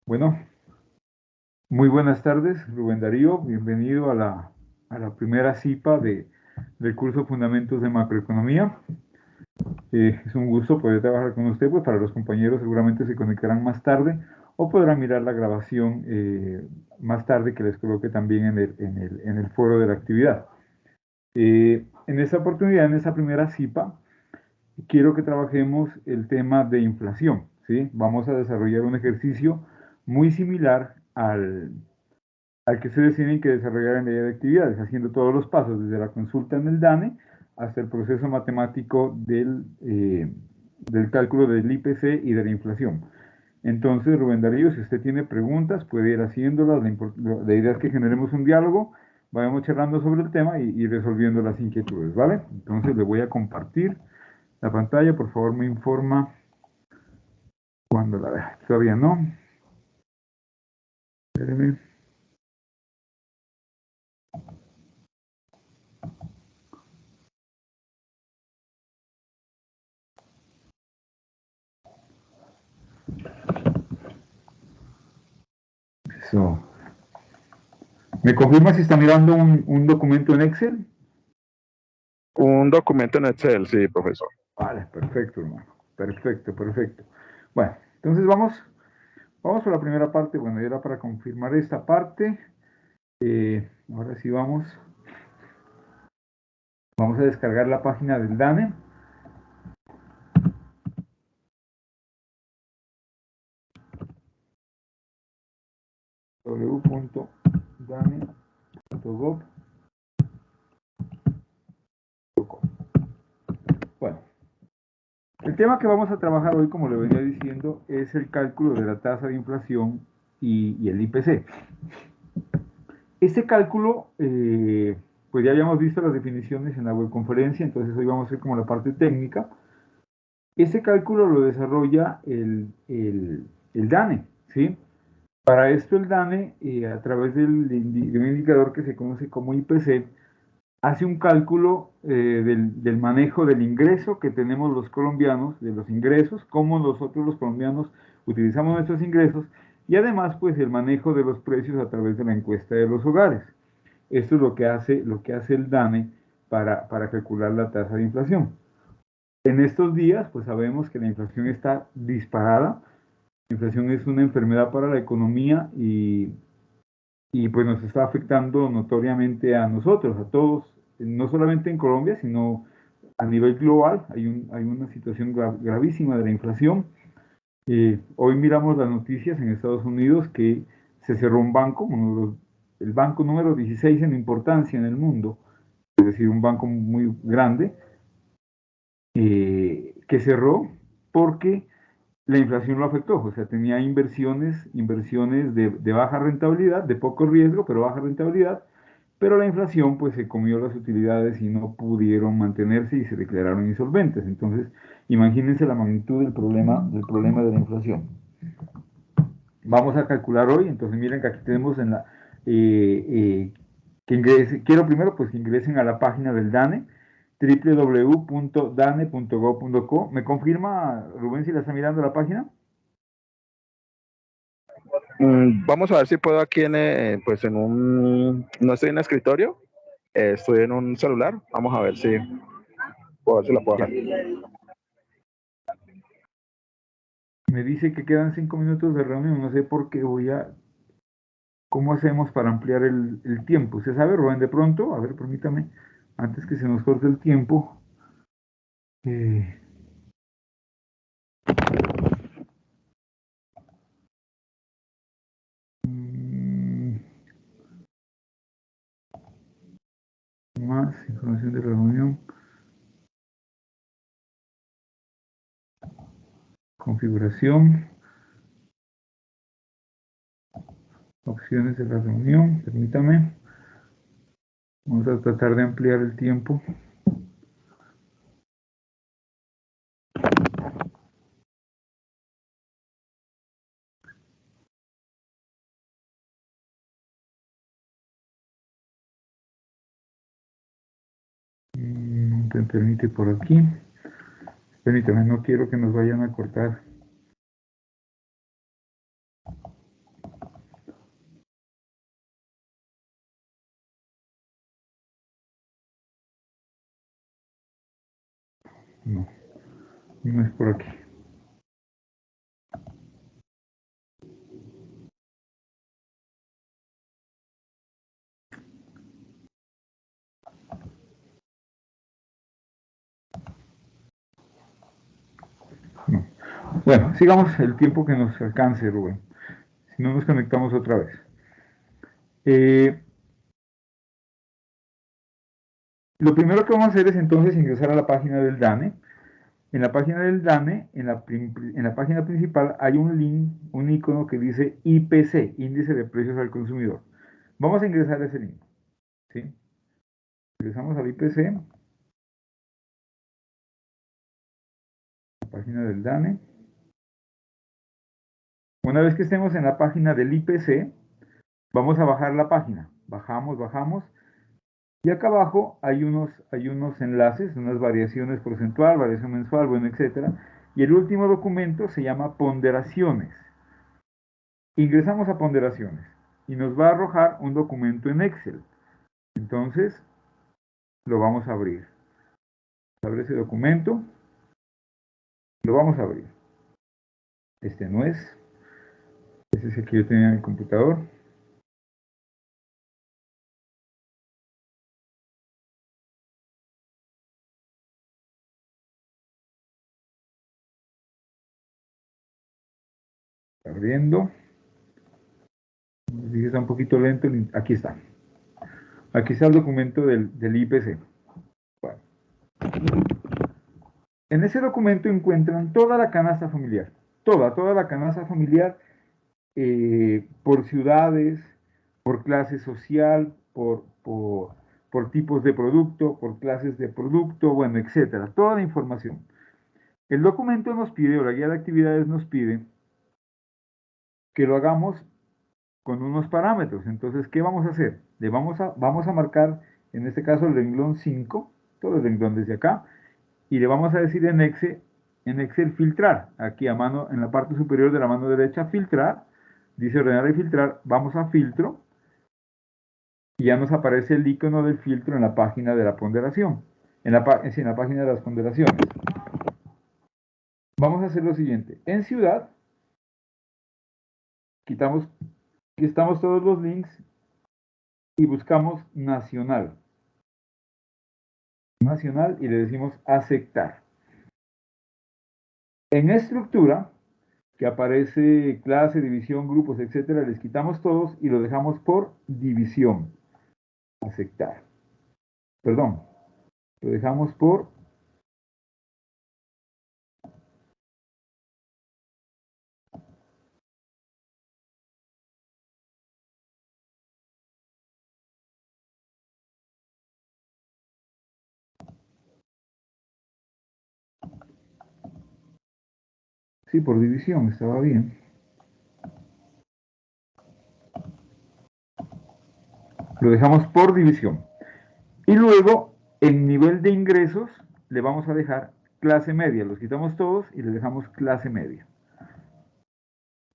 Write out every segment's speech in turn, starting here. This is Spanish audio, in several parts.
Bueno, muy buenas tardes, Rubén Darío. Bienvenido a la primera CIPA del curso Fundamentos de Macroeconomía. Es un gusto poder trabajar con usted, pues para los compañeros seguramente se conectarán más tarde o podrán mirar la grabación más tarde que les coloque también en el foro de la actividad. En esta oportunidad, en esta primera CIPA, quiero que trabajemos el tema de inflación, ¿sí? Vamos a desarrollar un ejercicio muy similar al que ustedes tienen que desarrollar en la ley de actividades, haciendo todos los pasos, desde la consulta en el DANE hasta el proceso matemático del cálculo del IPC y de la inflación. Entonces, Rubén Darío, si usted tiene preguntas, puede ir haciéndolas. La idea es que generemos un diálogo, vayamos charlando sobre el tema y resolviendo las inquietudes, ¿vale? Entonces, le voy a compartir la pantalla. Por favor, me informa cuando la vea. Todavía no. Espéreme. Eso. ¿Me confirma si está mirando un documento en Excel? Un documento en Excel, sí, profesor. Vale, perfecto, hermano. Perfecto, perfecto. Bueno, entonces vamos a la primera parte. Bueno, ya era para confirmar esta parte. Ahora sí vamos a descargar la página del DANE. www.dane.gov. Bueno, el tema que vamos a trabajar hoy, como le venía diciendo, es el cálculo de la tasa de inflación y el IPC. Este cálculo, pues ya habíamos visto las definiciones en la webconferencia, entonces hoy vamos a hacer como la parte técnica. Este cálculo lo desarrolla el DANE, ¿sí? Para esto el DANE, a través de un indicador que se conoce como IPC, hace un cálculo del manejo del ingreso que tenemos los colombianos, de los ingresos, cómo nosotros los colombianos utilizamos nuestros ingresos y además pues el manejo de los precios a través de la encuesta de los hogares. Esto es lo que hace el DANE para calcular la tasa de inflación. En estos días pues sabemos que la inflación está disparada. La inflación es una enfermedad para la economía y pues nos está afectando notoriamente a nosotros, a todos, no solamente en Colombia, sino a nivel global. Hay una situación gravísima de la inflación. Hoy miramos las noticias en Estados Unidos que se cerró un banco, el banco número 16 en importancia en el mundo, es decir, un banco muy grande, que cerró porque la inflación lo afectó, o sea, tenía inversiones de baja rentabilidad, de poco riesgo, pero baja rentabilidad, pero la inflación pues se comió las utilidades y no pudieron mantenerse y se declararon insolventes. Entonces, imagínense la magnitud del problema de la inflación. Vamos a calcular hoy, entonces miren que aquí tenemos quiero primero pues que ingresen a la página del DANE, www.dane.gov.co. ¿Me confirma, Rubén, si la está mirando la página? Vamos a ver si puedo aquí pues no estoy en el escritorio, estoy en un celular. Vamos a ver si la puedo hacer. Me dice que quedan 5 minutos de reunión, no sé por qué ¿cómo hacemos para ampliar el tiempo? ¿Usted sabe, Rubén, de pronto? A ver, permítame, antes que se nos corte el tiempo. Más información de reunión. Configuración. Opciones de la reunión. Permítame. Vamos a tratar de ampliar el tiempo. No te permite por aquí. Permítame, no quiero que nos vayan a cortar. No, no es por aquí. No. Bueno, sigamos el tiempo que nos alcance, Rubén. Si no nos conectamos otra vez. Lo primero que vamos a hacer es entonces ingresar a la página del DANE. En la página del DANE, en la página principal, hay un link, un icono que dice IPC, Índice de Precios al Consumidor. Vamos a ingresar a ese link. ¿Sí? Ingresamos al IPC, la página del DANE. Una vez que estemos en la página del IPC, vamos a bajar la página. Bajamos. Y acá abajo hay unos enlaces, unas variaciones porcentual, variación mensual, bueno, etcétera. Y el último documento se llama ponderaciones. Ingresamos a ponderaciones y nos va a arrojar un documento en Excel. Entonces, lo vamos a abrir. Abre ese documento, lo vamos a abrir. Este no es. Ese es el que yo tenía en el computador. Está abriendo. Si está un poquito lento, aquí está. Aquí está el documento del IPC. Bueno. En ese documento encuentran toda la canasta familiar. Toda la canasta familiar por ciudades, por clase social, por tipos de producto, por clases de producto, bueno, etcétera. Toda la información. El documento nos pide, o la guía de actividades nos pide, que lo hagamos con unos parámetros. Entonces, ¿qué vamos a hacer? Vamos a marcar, en este caso, el renglón 5, todo el renglón desde acá, y le vamos a decir en Excel filtrar. Aquí a mano, en la parte superior de la mano derecha, filtrar. Dice ordenar y filtrar. Vamos a filtro. Y ya nos aparece el icono del filtro en la página de la ponderación. En la página de las ponderaciones. Vamos a hacer lo siguiente. En ciudad, quitamos todos los links y buscamos nacional. Nacional y le decimos aceptar. En estructura, que aparece clase, división, grupos, etcétera, les quitamos todos y lo dejamos por división. Aceptar. Perdón, lo dejamos por sí, por división, estaba bien. Lo dejamos por división. Y luego, en nivel de ingresos, le vamos a dejar clase media. Los quitamos todos y le dejamos clase media.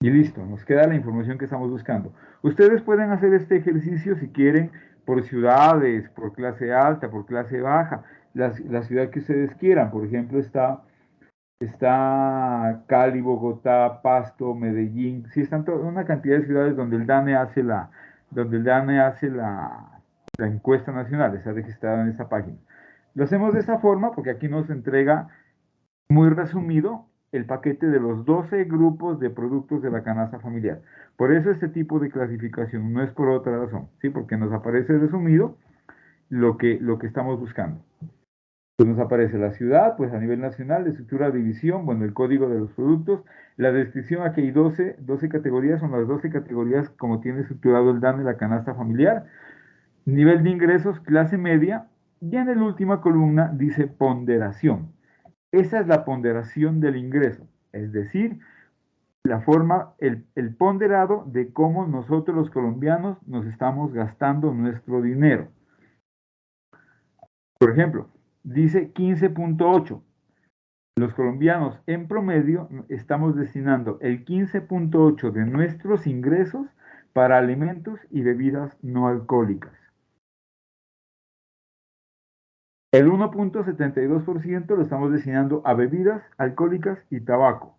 Y listo, nos queda la información que estamos buscando. Ustedes pueden hacer este ejercicio si quieren por ciudades, por clase alta, por clase baja, la ciudad que ustedes quieran. Por ejemplo, está Cali, Bogotá, Pasto, Medellín. Sí, están una cantidad de ciudades donde el DANE hace la encuesta nacional, está registrada en esta página. Lo hacemos de esta forma porque aquí nos entrega muy resumido el paquete de los 12 grupos de productos de la canasta familiar. Por eso este tipo de clasificación, no es por otra razón, ¿sí? Porque nos aparece resumido lo que estamos buscando. Pues nos aparece la ciudad, pues a nivel nacional, la estructura de división, bueno, el código de los productos, la descripción, aquí hay 12 categorías, son las 12 categorías como tiene estructurado el DANE, la canasta familiar, nivel de ingresos, clase media, y en la última columna dice ponderación. Esa es la ponderación del ingreso, es decir, la forma, el ponderado de cómo nosotros los colombianos nos estamos gastando nuestro dinero. Por ejemplo, dice 15.8. Los colombianos en promedio estamos destinando el 15.8 de nuestros ingresos para alimentos y bebidas no alcohólicas. El 1.72% lo estamos destinando a bebidas alcohólicas y tabaco.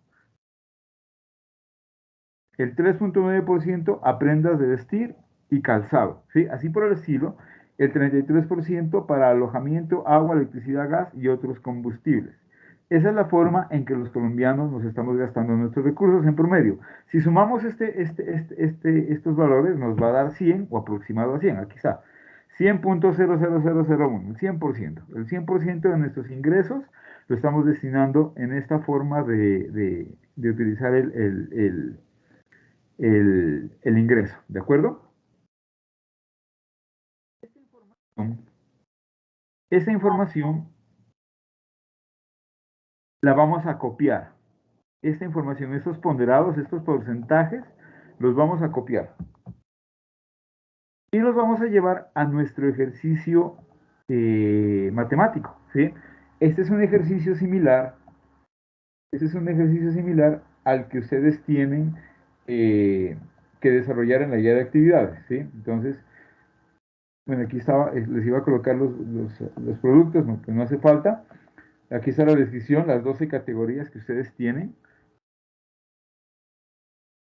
El 3.9% a prendas de vestir y calzado, ¿sí? Así por el estilo, el 33% para alojamiento, agua, electricidad, gas y otros combustibles. Esa es la forma en que los colombianos nos estamos gastando nuestros recursos en promedio. Si sumamos estos valores, nos va a dar 100 o aproximado a 100, aquí está. 100.00001, el 100%. El 100% de nuestros ingresos lo estamos destinando en esta forma de utilizar el ingreso, ¿de acuerdo? Esa información la vamos a copiar. Esta información, estos ponderados, estos porcentajes, los vamos a copiar. Y los vamos a llevar a nuestro ejercicio matemático, ¿sí? Este es un ejercicio similar, este es un ejercicio similar al que ustedes tienen que desarrollar en la guía de actividades, ¿sí? Entonces, bueno, aquí estaba, les iba a colocar los productos, no, pues no hace falta. Aquí está la descripción, las 12 categorías que ustedes tienen.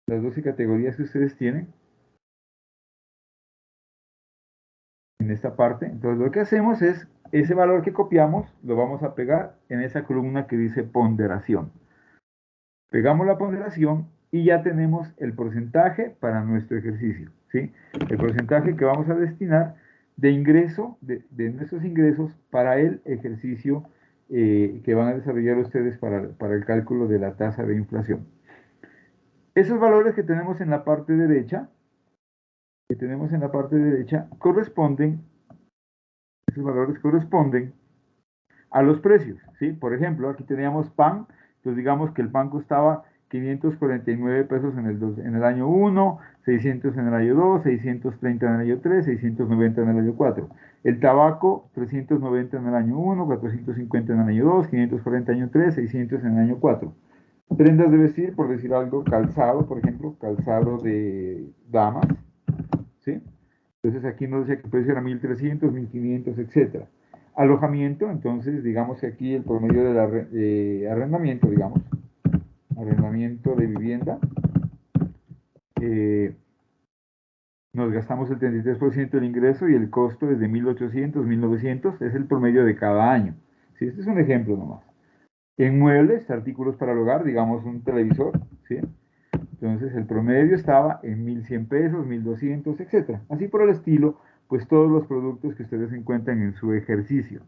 Las 12 categorías que ustedes tienen en esta parte. Entonces lo que hacemos es, ese valor que copiamos, lo vamos a pegar en esa columna que dice ponderación. Pegamos la ponderación y ya tenemos el porcentaje para nuestro ejercicio, ¿sí? El porcentaje que vamos a destinar de ingreso, de nuestros ingresos para el ejercicio que van a desarrollar ustedes para el cálculo de la tasa de inflación. Esos valores que tenemos en la parte derecha, corresponden, esos valores corresponden a los precios, ¿sí? Por ejemplo, aquí teníamos pan, entonces digamos que el pan costaba 549 pesos en el año 1, 600 en el año 2, 630 en el año 3, 690 en el año 4. El tabaco, 390 en el año 1, 450 en el año 2, 540 en el año 3, 600 en el año 4. Prendas de vestir, por decir algo, calzado, por ejemplo, calzado de damas, ¿sí? Entonces aquí nos dice que el precio era 1.300, 1.500, etc. Alojamiento, entonces digamos que aquí el promedio del arrendamiento, digamos, arrendamiento de vivienda, nos gastamos el 33% del ingreso y el costo es de 1.800, 1.900, es el promedio de cada año. ¿Sí? Este es un ejemplo nomás. En muebles, artículos para el hogar, digamos un televisor, ¿sí? Entonces el promedio estaba en 1.100 pesos, 1.200, etc. Así por el estilo, pues todos los productos que ustedes encuentran en su ejercicio.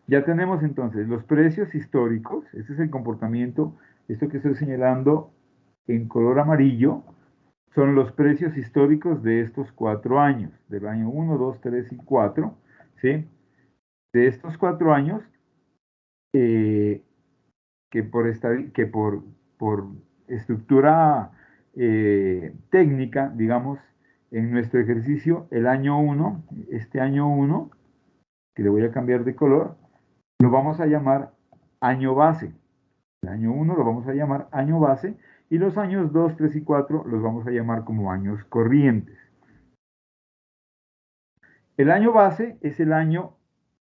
Ya tenemos entonces los precios históricos, este es el comportamiento, esto que estoy señalando en color amarillo, son los precios históricos de estos 4 años, del año 1, 2, 3 y 4, ¿sí? De estos 4 años, que por estructura técnica, digamos, en nuestro ejercicio, el año 1, este año 1, que le voy a cambiar de color, lo vamos a llamar año base. El año 1 lo vamos a llamar año base y los años 2, 3 y 4 los vamos a llamar como años corrientes. El año base es el año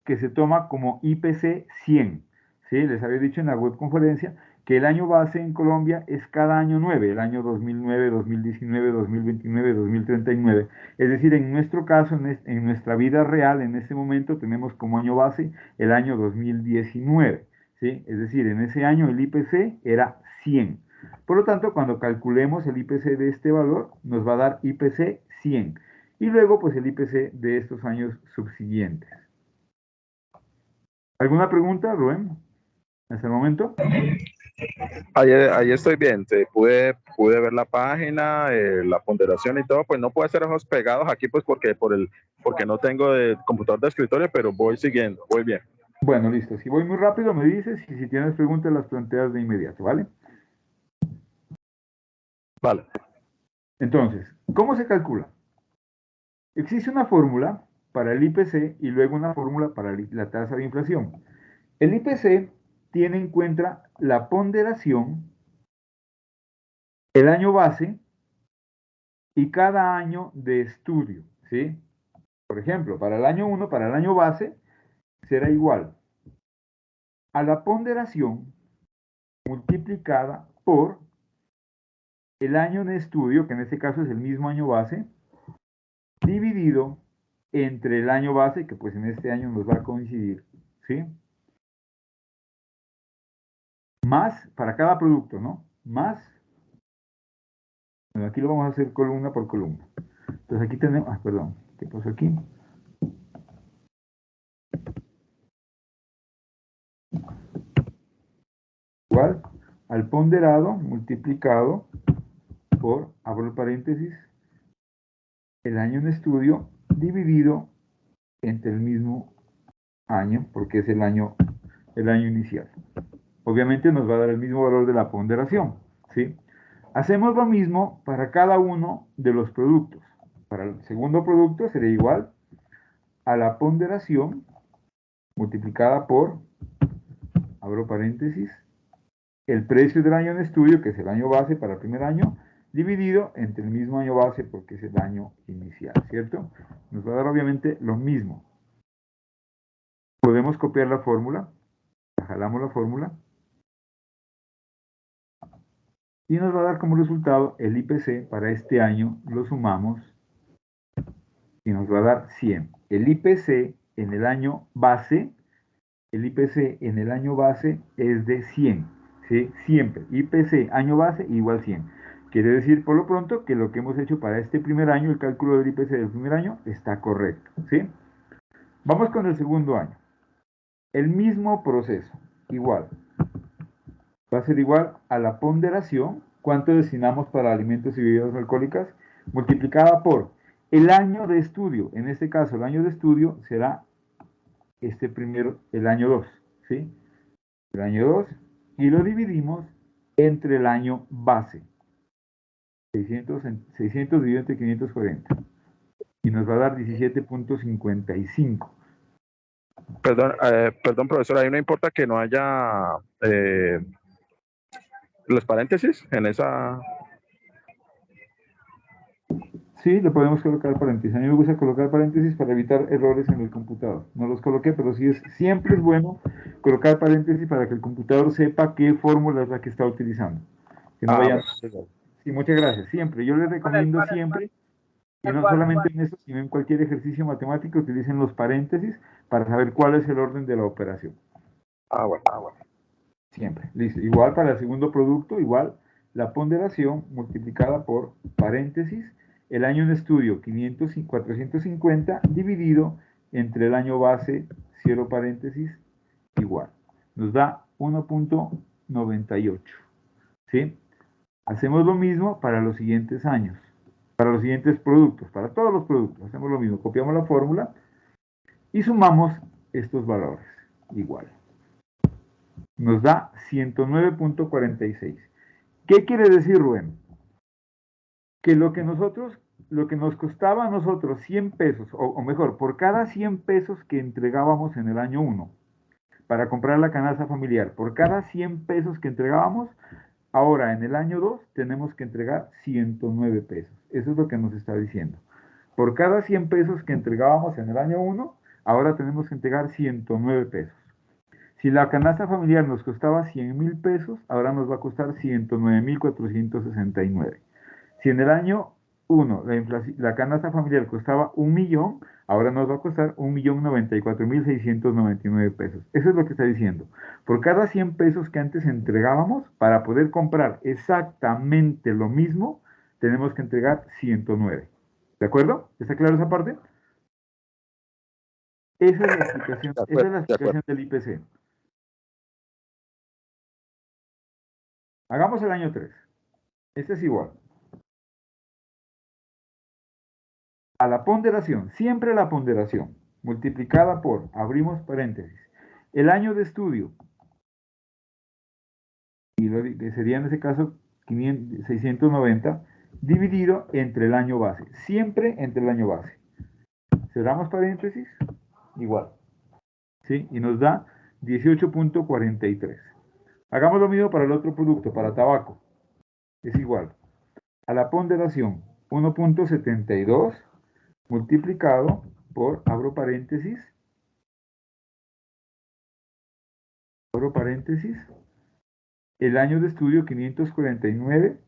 que se toma como IPC 100. ¿Sí? Les había dicho en la web conferencia que el año base en Colombia es cada año 9, el año 2009, 2019, 2029, 2039. Es decir, en nuestro caso, en nuestra vida real, en este momento tenemos como año base el año 2019. ¿Sí? Es decir, en ese año el IPC era 100. Por lo tanto, cuando calculemos el IPC de este valor, nos va a dar IPC 100 y luego pues el IPC de estos años subsiguientes. ¿Alguna pregunta, Rubén? Hasta el momento. Ahí estoy bien, pude ver la página, la ponderación y todo, pues no puedo hacer ojos pegados aquí pues porque no tengo de computador de escritorio, pero voy siguiendo, voy bien. Bueno, listo. Si voy muy rápido me dices y si tienes preguntas las planteas de inmediato, ¿vale? Vale. Entonces, ¿cómo se calcula? Existe una fórmula para el IPC y luego una fórmula para la tasa de inflación. El IPC tiene en cuenta la ponderación, el año base y cada año de estudio, ¿sí? Por ejemplo, para el año 1, para el año base, será igual a la ponderación multiplicada por el año de estudio, que en este caso es el mismo año base, dividido entre el año base, que pues en este año nos va a coincidir, ¿sí? Más, para cada producto, ¿no? Más, bueno, aquí lo vamos a hacer columna por columna. Entonces aquí tenemos, perdón, ¿qué pasó aquí? Igual al ponderado multiplicado por, abro el paréntesis, el año en estudio dividido entre el mismo año, porque es el año inicial. Obviamente nos va a dar el mismo valor de la ponderación, ¿sí? Hacemos lo mismo para cada uno de los productos. Para el segundo producto sería igual a la ponderación multiplicada por, abro paréntesis, el precio del año en estudio, que es el año base para el primer año, dividido entre el mismo año base, porque es el año inicial, ¿cierto? Nos va a dar obviamente lo mismo. Podemos copiar la fórmula, jalamos la fórmula, y nos va a dar como resultado el IPC para este año, lo sumamos, y nos va a dar 100. El IPC en el año base, es de 100, ¿sí? Siempre, IPC año base igual 100. Quiere decir, por lo pronto, que lo que hemos hecho para este primer año, el cálculo del IPC del primer año, está correcto, ¿sí? Vamos con el segundo año. El mismo proceso, igual. Va a ser igual a la ponderación, cuánto destinamos para alimentos y bebidas alcohólicas, multiplicada por el año de estudio. En este caso, el año de estudio será este primero, el año 2, ¿sí? El año 2, y lo dividimos entre el año base. 600 dividido entre 540. Y nos va a dar 17.55. Perdón, profesor, ahí no importa que no haya los paréntesis en esa. Sí, le podemos colocar paréntesis. A mí me gusta colocar paréntesis para evitar errores en el computador. No los coloqué, pero sí siempre es bueno colocar paréntesis para que el computador sepa qué fórmula es la que está utilizando. Que no vayan. Bueno. Sí, muchas gracias. Siempre. Yo les recomiendo siempre, y no solamente en eso, sino en cualquier ejercicio matemático, utilicen los paréntesis para saber cuál es el orden de la operación. Bueno. Siempre. Listo. Igual para el segundo producto, igual la ponderación multiplicada por paréntesis, el año en estudio 450 dividido entre el año base, cierro paréntesis, igual. Nos da 1.98. ¿Sí? Hacemos lo mismo para los siguientes años, para los siguientes productos, para todos los productos. Hacemos lo mismo, copiamos la fórmula y sumamos estos valores. Igual. Nos da 109.46. ¿Qué quiere decir, Rubén? Que lo que nos costaba a nosotros 100 pesos, o mejor, por cada 100 pesos que entregábamos en el año 1 para comprar la canasta familiar, por cada 100 pesos que entregábamos, ahora en el año 2 tenemos que entregar 109 pesos. Eso es lo que nos está diciendo. Por cada 100 pesos que entregábamos en el año 1, ahora tenemos que entregar 109 pesos. Si la canasta familiar nos costaba 100,000 pesos, ahora nos va a costar 109,469. Si en el año 1 la canasta familiar costaba 1,000,000, ahora nos va a costar 1,094,699 pesos. Eso es lo que está diciendo. Por cada 100 pesos que antes entregábamos, para poder comprar exactamente lo mismo, tenemos que entregar 109. ¿De acuerdo? ¿Está claro esa parte? Esa es la explicación del IPC. Hagamos el año 3. Este es igual a la ponderación, siempre la ponderación, multiplicada por, abrimos paréntesis, el año de estudio, y sería en ese caso 690, dividido entre el año base, siempre entre el año base. Cerramos paréntesis, igual, ¿sí? Y nos da 18.43. Hagamos lo mismo para el otro producto, para tabaco. Es igual a la ponderación 1.72 multiplicado por, abro paréntesis, abro paréntesis, el año de estudio 549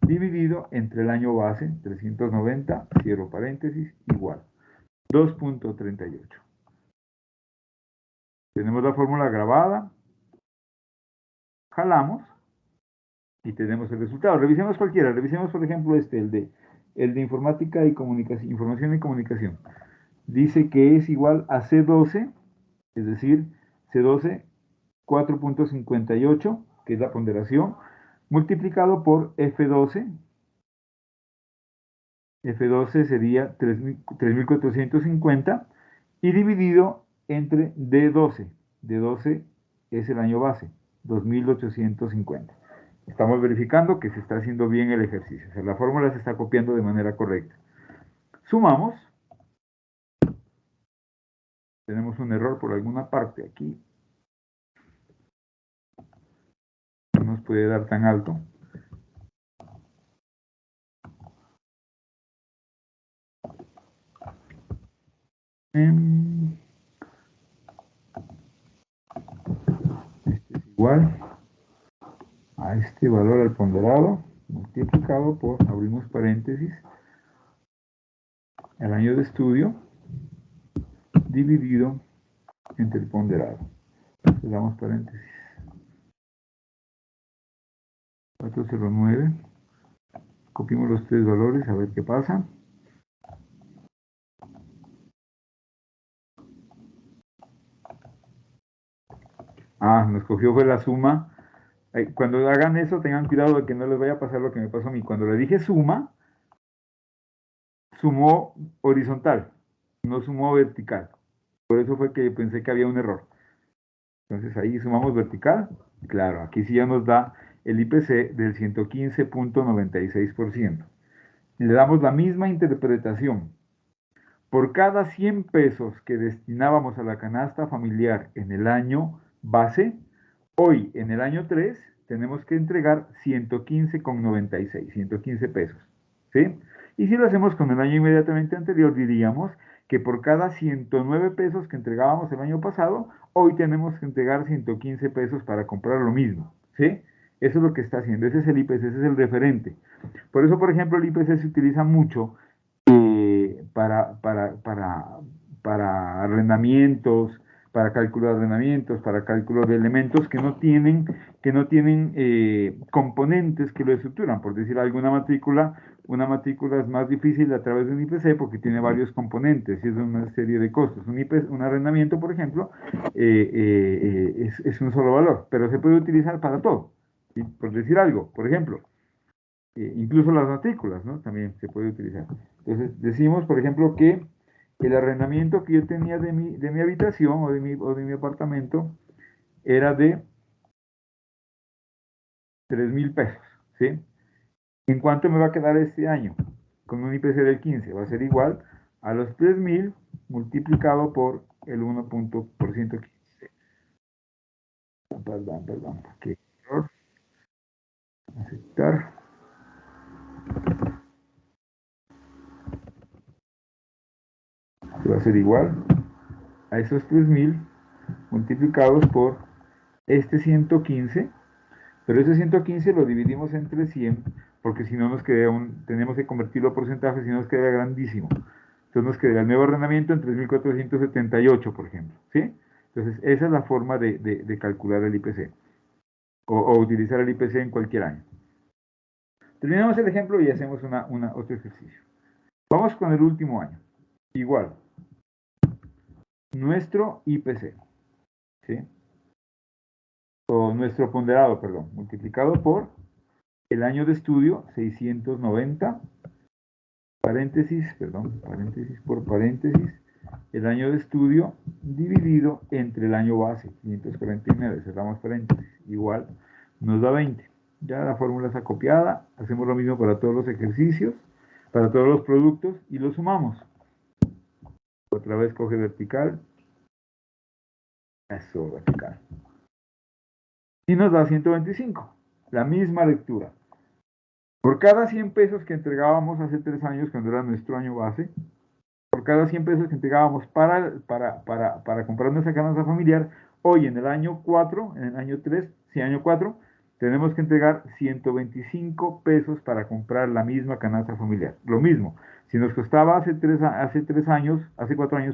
dividido entre el año base 390, cierro paréntesis, igual 2.38. Tenemos la fórmula grabada, jalamos y tenemos el resultado. Revisemos cualquiera, revisemos por ejemplo el de informática y comunicación, información y comunicación. Dice que es igual a C12, es decir, C12 4.58, que es la ponderación, multiplicado por F12. F12 sería 3.450 y dividido entre D12. D12 es el año base, 2.850. Estamos verificando que se está haciendo bien el ejercicio. O sea, la fórmula se está copiando de manera correcta. Sumamos. Tenemos un error por alguna parte aquí. No nos puede dar tan alto. Este es igual a este valor al ponderado multiplicado por, abrimos paréntesis, el año de estudio dividido entre el ponderado. Cerramos paréntesis. 409. Copiamos los tres valores a ver qué pasa. Nos cogió fue la suma. Cuando hagan eso, tengan cuidado de que no les vaya a pasar lo que me pasó a mí. Cuando le dije suma, sumó horizontal, no sumó vertical. Por eso fue que pensé que había un error. Entonces ahí sumamos vertical. Claro, aquí sí ya nos da el IPC del 115.96%. Le damos la misma interpretación. Por cada 100 pesos que destinábamos a la canasta familiar en el año base, hoy en el año 3 tenemos que entregar 115,96, 115 pesos. ¿Sí? Y si lo hacemos con el año inmediatamente anterior, diríamos que por cada 109 pesos que entregábamos el año pasado, hoy tenemos que entregar 115 pesos para comprar lo mismo. ¿Sí? Eso es lo que está haciendo. Ese es el IPC, ese es el referente. Por eso, por ejemplo, el IPC se utiliza mucho para arrendamientos, para cálculo de arrendamientos, para cálculo de elementos que no tienen componentes que lo estructuran. Por decir alguna matrícula, una matrícula es más difícil a través de un IPC porque tiene varios componentes y es una serie de costos. Un arrendamiento, por ejemplo, es un solo valor, pero se puede utilizar para todo. ¿Sí? Por decir algo, por ejemplo, incluso las matrículas, ¿no? También se puede utilizar. Entonces, decimos, por ejemplo, que el arrendamiento que yo tenía de mi habitación o de mi apartamento era de 3.000 pesos, ¿sí? ¿En cuánto me va a quedar este año? Con un IPC del 15, va a ser igual a los 3.000 multiplicado por el 1% 15. Perdón, qué error. Aceptar. Va a ser igual a esos 3.000 multiplicados por este 115, pero ese 115 lo dividimos entre 100, porque si no nos queda tenemos que convertirlo a porcentaje, si no nos queda grandísimo. Entonces nos queda el nuevo arrendamiento en 3.478, por ejemplo, ¿sí? Entonces esa es la forma de calcular el IPC, o utilizar el IPC en cualquier año. Terminamos el ejemplo y hacemos otro ejercicio. Vamos con el último año. Igual, nuestro IPC, ¿sí? O nuestro ponderado, perdón, multiplicado por el año de estudio, 690, paréntesis por paréntesis, el año de estudio dividido entre el año base, 549, cerramos paréntesis, igual, nos da 20. Ya la fórmula está copiada, hacemos lo mismo para todos los ejercicios, para todos los productos y lo sumamos. Otra vez coge vertical, eso, vertical. Y nos da 125, la misma lectura. Por cada 100 pesos que entregábamos hace 3 años, cuando era nuestro año base, por cada 100 pesos que entregábamos para comprar nuestra canasta familiar, Hoy en el año 4, en el año 3, sí, año 4, tenemos que entregar 125 pesos para comprar la misma canasta familiar. Lo mismo, si nos costaba hace 4 años,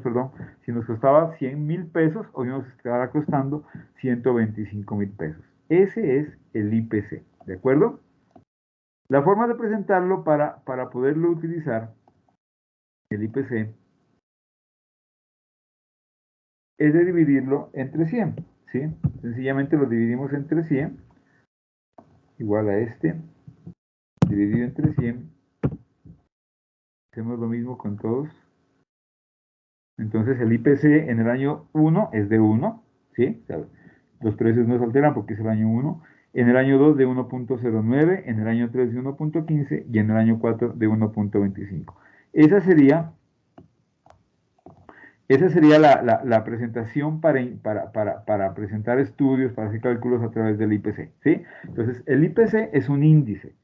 perdón, si nos costaba 100,000 pesos, hoy nos estará costando 125,000 pesos. Ese es el IPC, ¿de acuerdo? La forma de presentarlo para poderlo utilizar, el IPC, es de dividirlo entre 100, ¿sí? Sencillamente lo dividimos entre 100, igual a este, dividido entre 100. Hacemos lo mismo con todos. Entonces el IPC en el año 1 es de 1, ¿sí? O sea, los precios no se alteran porque es el año 1. En el año 2 de 1.09, en el año 3 de 1.15 y en el año 4 de 1.25. Esa sería la presentación para presentar estudios, para hacer cálculos a través del IPC, ¿sí? Entonces, el IPC es un índice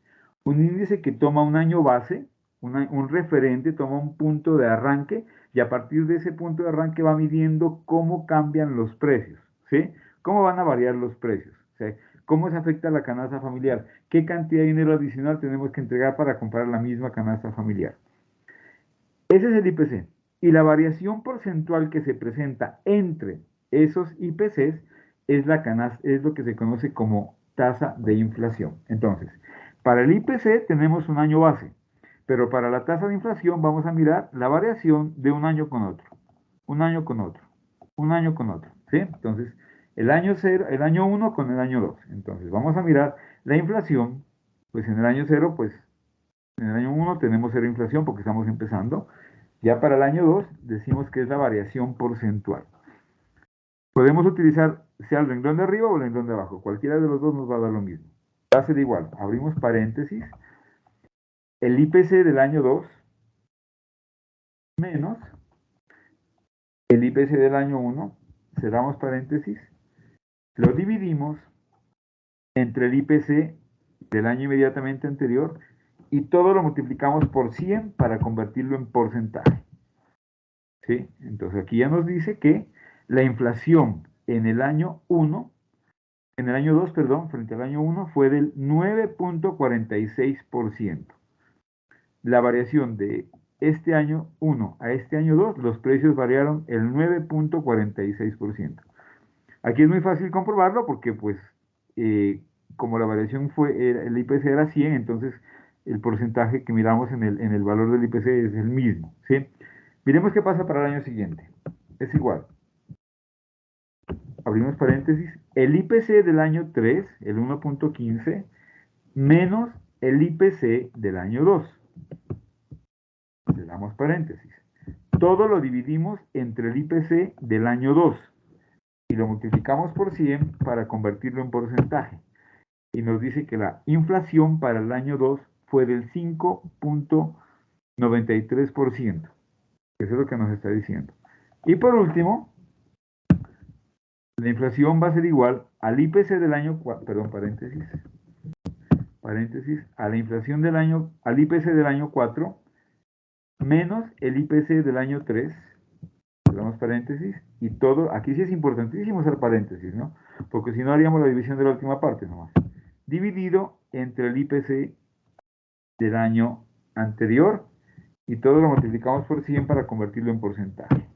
que toma un año base, un referente, toma un punto de arranque y a partir de ese punto de arranque va midiendo cómo cambian los precios, ¿sí? Cómo van a variar los precios, ¿sí? Cómo se afecta la canasta familiar, qué cantidad de dinero adicional tenemos que entregar para comprar la misma canasta familiar. Ese es el IPC. Y la variación porcentual que se presenta entre esos IPCs es lo que se conoce como tasa de inflación. Entonces, para el IPC tenemos un año base, pero para la tasa de inflación vamos a mirar la variación de un año con otro, un año con otro, un año con otro, ¿sí? Entonces, el año 0, el año 1 con el año 2. Entonces, vamos a mirar la inflación, pues en el año 0, pues en el año 1 tenemos 0 inflación porque estamos empezando. Ya para el año 2 decimos que es la variación porcentual. Podemos utilizar sea el renglón de arriba o el renglón de abajo. Cualquiera de los dos nos va a dar lo mismo. Va a ser igual. Abrimos paréntesis. El IPC del año 2 menos el IPC del año 1. Cerramos paréntesis. Lo dividimos entre el IPC del año inmediatamente anterior y todo lo multiplicamos por 100 para convertirlo en porcentaje. ¿Sí? Entonces aquí ya nos dice que la inflación en el año 1, en el año 2, perdón, frente al año 1 fue del 9.46%. La variación de este año 1 a este año 2, los precios variaron el 9.46%. Aquí es muy fácil comprobarlo porque pues como la variación el IPC era 100, entonces el porcentaje que miramos en el valor del IPC es el mismo, ¿sí? Miremos qué pasa para el año siguiente. Es igual. Abrimos paréntesis. El IPC del año 3, el 1.15, menos el IPC del año 2. Cerramos paréntesis. Todo lo dividimos entre el IPC del año 2 y lo multiplicamos por 100 para convertirlo en porcentaje. Y nos dice que la inflación para el año 2 fue del 5.93%. Eso es lo que nos está diciendo. Y por último, la inflación va a ser igual al IPC del año 4, perdón, paréntesis, a la inflación del año, al IPC del año 4, menos el IPC del año 3, cerramos paréntesis, y todo, aquí sí es importantísimo hacer paréntesis, ¿no? Porque si no haríamos la división de la última parte nomás. Dividido entre el IPC del año anterior, y todo lo multiplicamos por 100 para convertirlo en porcentaje.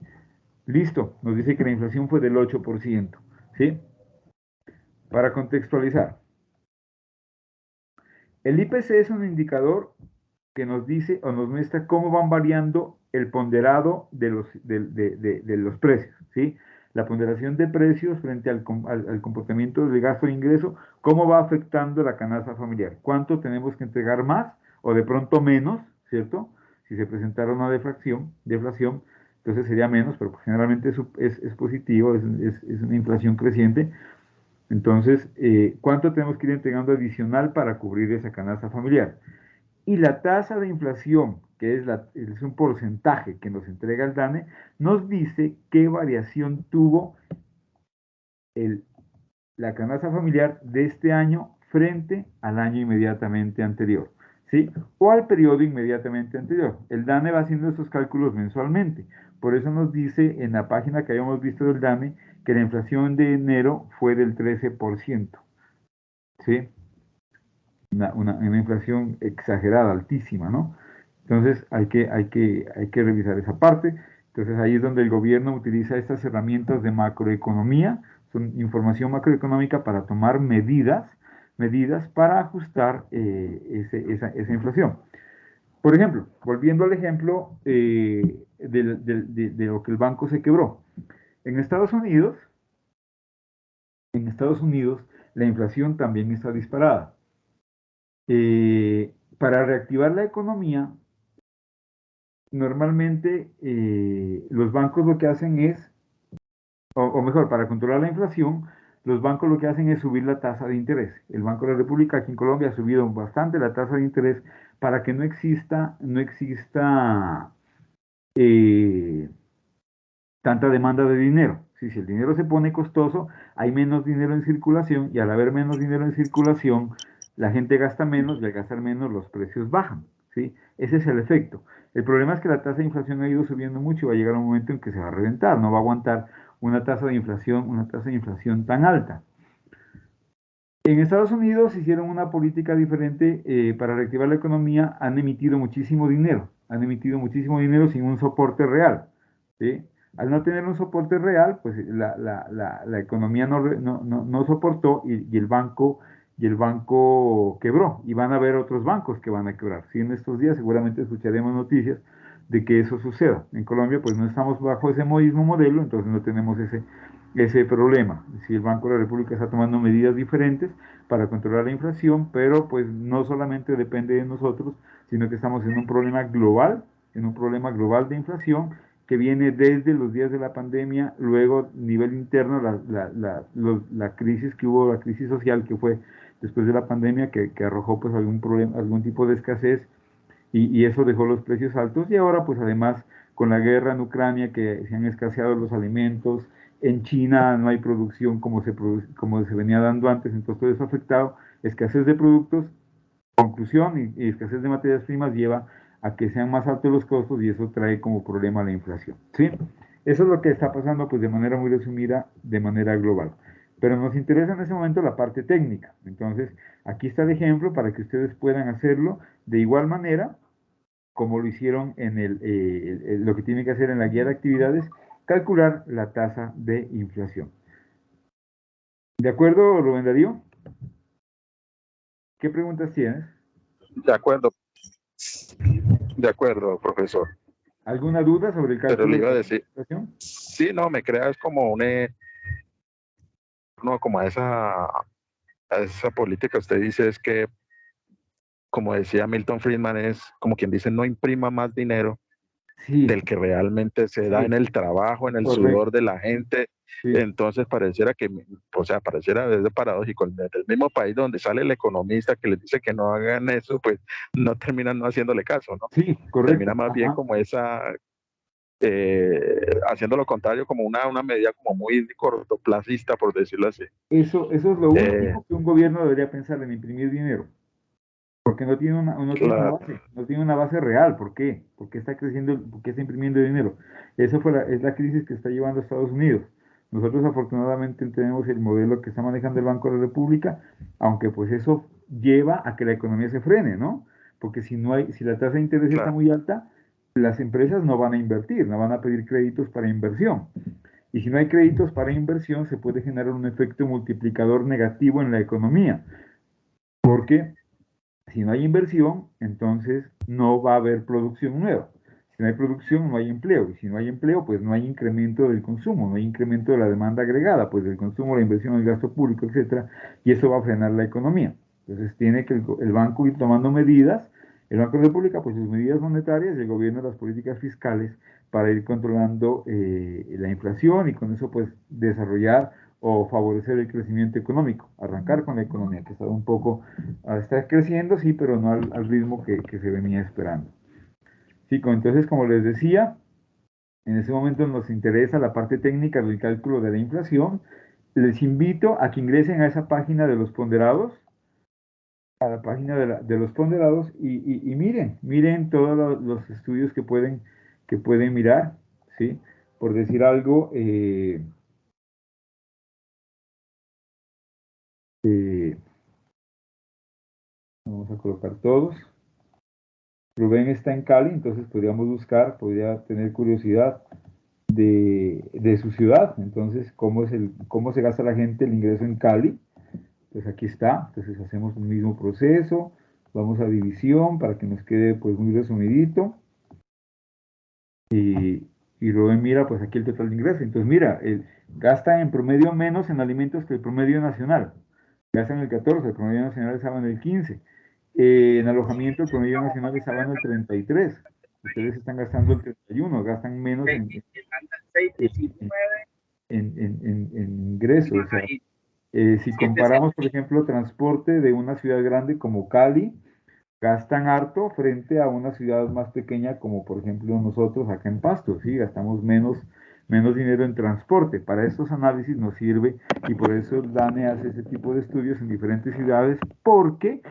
Listo, nos dice que la inflación fue del 8%, ¿sí? Para contextualizar, el IPC es un indicador que nos dice o nos muestra cómo van variando el ponderado de los precios, ¿sí? La ponderación de precios frente al comportamiento del gasto e ingreso, cómo va afectando la canasta familiar, cuánto tenemos que entregar más o de pronto menos, ¿cierto? Si se presentara una deflación, entonces sería menos, pero generalmente es positivo, es una inflación creciente. Entonces, ¿cuánto tenemos que ir entregando adicional para cubrir esa canasta familiar? Y la tasa de inflación, que es un porcentaje que nos entrega el DANE, nos dice qué variación tuvo la canasta familiar de este año frente al año inmediatamente anterior. ¿sí? O al periodo inmediatamente anterior. El DANE va haciendo estos cálculos mensualmente. Por eso nos dice en la página que habíamos visto del DANE que la inflación de enero fue del 13%, ¿sí? Una inflación exagerada, altísima, ¿no? Entonces hay que revisar esa parte. Entonces ahí es donde el gobierno utiliza estas herramientas de macroeconomía, son información macroeconómica para tomar medidas para ajustar esa inflación. Por ejemplo, volviendo al ejemplo de lo que el banco se quebró. En Estados Unidos, en Estados Unidos la inflación también está disparada. Para reactivar la economía, normalmente los bancos lo que hacen es, o mejor, para controlar la inflación, los bancos lo que hacen es subir la tasa de interés. El Banco de la República aquí en Colombia ha subido bastante la tasa de interés para que no exista eh, tanta demanda de dinero. Si el dinero se pone costoso, hay menos dinero en circulación y al haber menos dinero en circulación, la gente gasta menos y al gastar menos los precios bajan. ¿Sí? Ese es el efecto. El problema es que la tasa de inflación ha ido subiendo mucho y va a llegar un momento en que se va a reventar, no va a aguantar una tasa de inflación tan alta. En Estados Unidos hicieron una política diferente para reactivar la economía, han emitido muchísimo dinero sin un soporte real. ¿Sí? Al no tener un soporte real, pues la economía no soportó y el banco quebró. Y van a haber otros bancos que van a quebrar. Sí, en estos días seguramente escucharemos noticias de que eso suceda. En Colombia, pues no estamos bajo ese mismo modelo, entonces no tenemos ese problema. Si el Banco de la República está tomando medidas diferentes para controlar la inflación, pero pues no solamente depende de nosotros, sino que estamos en un problema global de inflación que viene desde los días de la pandemia, luego a nivel interno la crisis que hubo, la crisis social que fue después de la pandemia que arrojó pues algún problema, algún tipo de escasez y eso dejó los precios altos y ahora pues además con la guerra en Ucrania que se han escaseado los alimentos, en China no hay producción como se venía dando antes, entonces todo eso ha afectado, escasez de productos, conclusión y escasez de materias primas lleva a que sean más altos los costos y eso trae como problema la inflación, ¿sí? Eso es lo que está pasando pues de manera muy resumida, de manera global. Pero nos interesa en ese momento la parte técnica. Entonces, aquí está el ejemplo para que ustedes puedan hacerlo de igual manera como lo hicieron en lo que tienen que hacer en la guía de actividades, calcular la tasa de inflación. ¿De acuerdo, Rubén Darío? ¿Qué preguntas tienes? De acuerdo, profesor. ¿Alguna duda sobre el Pero le cálculo iba a de decir, la inflación? sí, no, me crea es como no, como a esa política. Usted dice es que, como decía Milton Friedman, es como quien dice, no imprima más dinero Sí, del que realmente se da en sí, el trabajo, en el correcto. sudor de la gente. Sí, Entonces pareciera que, o sea, pareciera desde paradójico, del mismo país donde sale el economista que les dice que no hagan eso, pues no terminan no haciéndole caso, ¿no? sí, Termina correcto. más bien Ajá. como haciendo lo contrario, como una medida como muy cortoplacista, por decirlo así. Eso es lo Eh, último que un gobierno debería pensar en imprimir dinero, porque claro, no tiene una base real. ¿Por qué? Porque está creciendo, porque está imprimiendo dinero. Esa es la crisis que está llevando a Estados Unidos. Nosotros afortunadamente tenemos el modelo que está manejando el Banco de la República, aunque pues eso lleva a que la economía se frene, ¿no? Porque si la tasa de interés está claro, muy alta, las empresas no van a invertir, no van a pedir créditos para inversión. Y si no hay créditos para inversión, se puede generar un efecto multiplicador negativo en la economía, porque si no hay inversión, entonces no va a haber producción nueva. Si no hay producción, no hay empleo. Y si no hay empleo, pues no hay incremento del consumo, no hay incremento de la demanda agregada, pues del consumo, la inversión, el gasto público, etcétera. Y eso va a frenar la economía. Entonces tiene que el banco ir tomando medidas, el Banco de la República, pues sus medidas monetarias, y el gobierno las políticas fiscales para ir controlando la inflación y con eso pues desarrollar o favorecer el crecimiento económico, arrancar con la economía que estaba un poco está creciendo, sí, pero no al ritmo que se venía esperando. Sí, entonces, como les decía, en ese momento nos interesa la parte técnica del cálculo de la inflación. Les invito a que ingresen a esa página de los ponderados a la página de los ponderados y miren todos los estudios que pueden mirar, ¿sí? Por decir algo, eh, vamos a colocar todos. Rubén está en Cali, entonces podríamos buscar, podría tener curiosidad de su ciudad. Entonces, cómo se gasta la gente el ingreso en Cali. Pues aquí está. Entonces hacemos el mismo proceso. Vamos a división para que nos quede pues muy resumidito. Y Rubén mira pues aquí el total de ingresos. Entonces mira, gasta en promedio menos en alimentos que el promedio nacional. Gastan el 14, el promedio nacional estaba en el 15. En alojamiento el promedio nacional estaba en el 33. Ustedes están gastando el 31, gastan menos en, en ingresos. O sea, si comparamos, por ejemplo, transporte de una ciudad grande como Cali, gastan harto frente a una ciudad más pequeña como por ejemplo nosotros acá en Pasto, ¿sí? Gastamos menos dinero en transporte. Para estos análisis nos sirve y por eso el DANE hace ese tipo de estudios en diferentes ciudades porque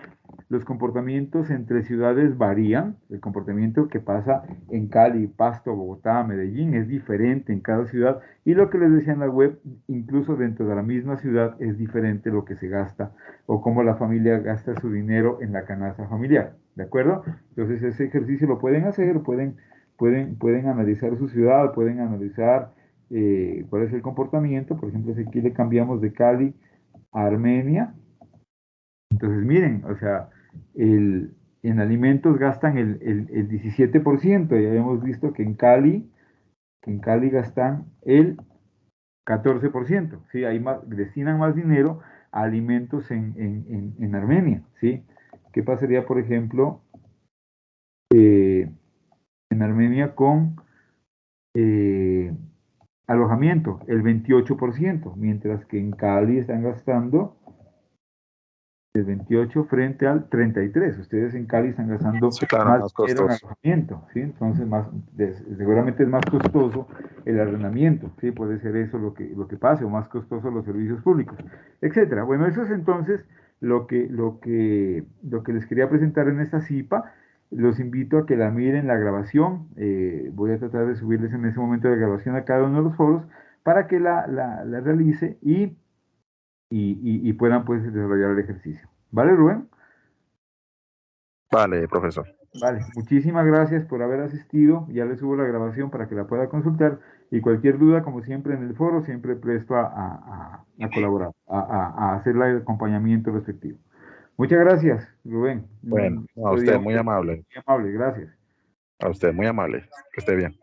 los comportamientos entre ciudades varían. El comportamiento que pasa en Cali, Pasto, Bogotá, Medellín es diferente en cada ciudad. Y lo que les decía en la web, incluso dentro de la misma ciudad es diferente lo que se gasta o cómo la familia gasta su dinero en la canasta familiar. ¿De acuerdo? Entonces ese ejercicio lo pueden hacer, pueden analizar su ciudad, pueden analizar cuál es el comportamiento. Por ejemplo, si aquí le cambiamos de Cali a Armenia, entonces, miren, o sea, en alimentos gastan el 17%. Ya hemos visto que en Cali gastan el 14%. ¿Sí? Ahí destinan más dinero a alimentos en Armenia. ¿Sí? ¿Qué pasaría, por ejemplo, eh, en Armenia con eh, alojamiento? El 28%, mientras que en Cali están gastando el 28 frente al 33. Ustedes en Cali están gastando Sí, claro, más más dinero en costoso. alojamiento, ¿sí? Entonces, seguramente es más costoso el arrendamiento, ¿sí? Puede ser eso lo que pase, o más costoso los servicios públicos, etcétera. Bueno, eso es entonces lo que les quería presentar en esta CIPA. Los invito a que la miren la grabación. Voy a tratar de subirles en ese momento de grabación a cada uno de los foros para que la realice y puedan pues desarrollar el ejercicio. ¿Vale, Rubén? Vale, profesor. Vale, muchísimas gracias por haber asistido. Ya le subo la grabación para que la pueda consultar y cualquier duda, como siempre en el foro, siempre presto a colaborar, a hacer el acompañamiento respectivo. Muchas gracias, Rubén. Bueno, Un a día usted, muy muy amable. amable, gracias. A usted, muy amable. Que esté bien.